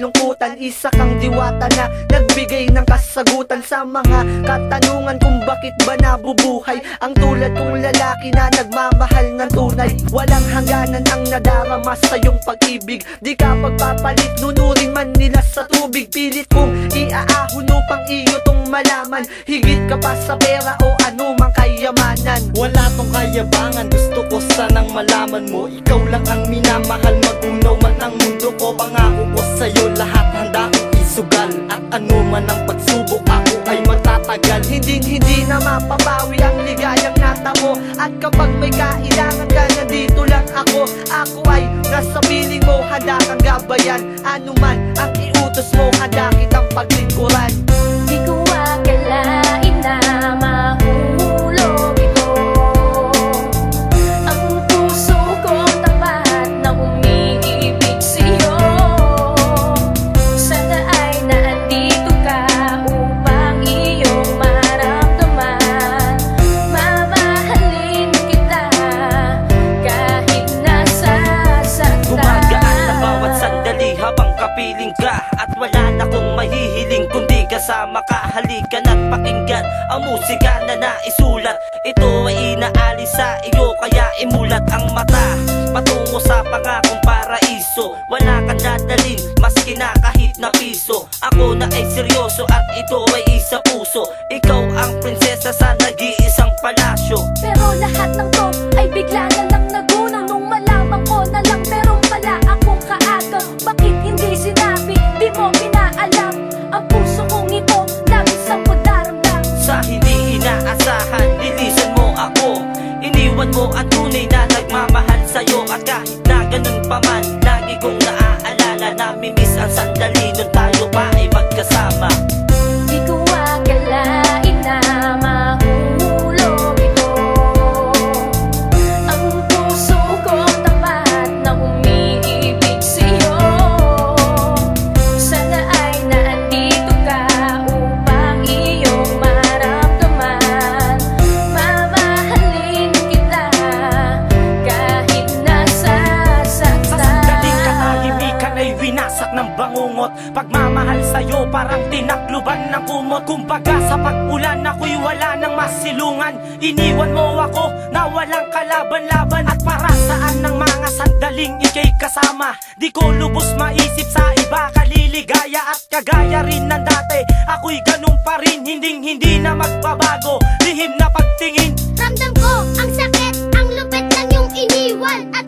kalungkutan. Isa kang diwata na nagbigay ng kasagutan sa mga katanungan kung bakit ba nabubuhay ang tulad kong lalaki na nagmamahal ng tunay. Walang hangganan ang nadarama sa iyong pag-ibig, di ka pagpapalit, nunurin man nila sa tubig. Pilit kong iaahon upang iyo tong malaman, higit ka pa sa pera o anumang kayamanan. Wala tong kayabangan, gusto ko sanang malaman mo, ikaw lang ang minamahal, magunaw man ang mundo ko. Pangako ko sa'yo lahat handa kong isugal, at ano man ang pagsubok ako ay magtatagal. Hindi na mapapawi ang ligayang natamo, at kapag may kailangan ka, nandito lang ako. Ako ay nasa piling mo, handa kang gabayan. Ano man ang iutos mo, handa kitang paglingkuran. Di ko akalain na mahulog ito, ang puso ko tapat na umiibig sa'yo. Sana ay nandito ka upang iyong maramdaman. Mamahalin kita kahit nasasaktan. Gumagaan na bawat sandali habang kapiling ka, at wala na kong mahihiling kundi kasama ka. Halika na't pakinggan ang musika na naisulat. Ito ay inaalis sa iyo, kaya imulat ang mata patungo sa pangakong paraiso. Wala kang dadalhin, maski na kahit na piso. Ako na ay seryoso at ito ay isa puso. Ikaw ang prinsesa sa nag-iisang palasyo. Pero lahat ng to ay bigla na lang nagunaw nung malaman ko na lang meron pala akong kaagaw. Bakit hindi sinabi, di mo pinaalam? Ang puso kong ito, labis ang pagdaramdam. Sa hindi inaasahan, lilisan mo ako. Iniwan mo ang tunay na nagmamahal sa'yo, at kahit na ganun pa man, lagi kong naaalala, namimiss ang sandali nun tayo pa ay magkasama. Di ko akalain na mahulog ito, ang puso ko tapat na umiibig sa'yo. Sana ay nandito ka upang iyong maramdaman. Mamahalin kita kahit nasasaktan. Sa sandaling katahimikan ay winasak ng bangungot, pagmamahal sa'yo parang tinakluban ng kumot. Kumbaga sa pag-ulan ako'y wala nang masilungan. Iniwan mo ako na walang kalaban-laban, at para saan ng mga sandaling ika'y kasama. Di ko lubos maisip sa iba kaliligaya, at kagaya rin ng dati ako'y ganun pa rin, hindi na magbabago. Lihim na pagtingin, Ramdam ko ang sakit, ang lupit ng iyong iniwan, at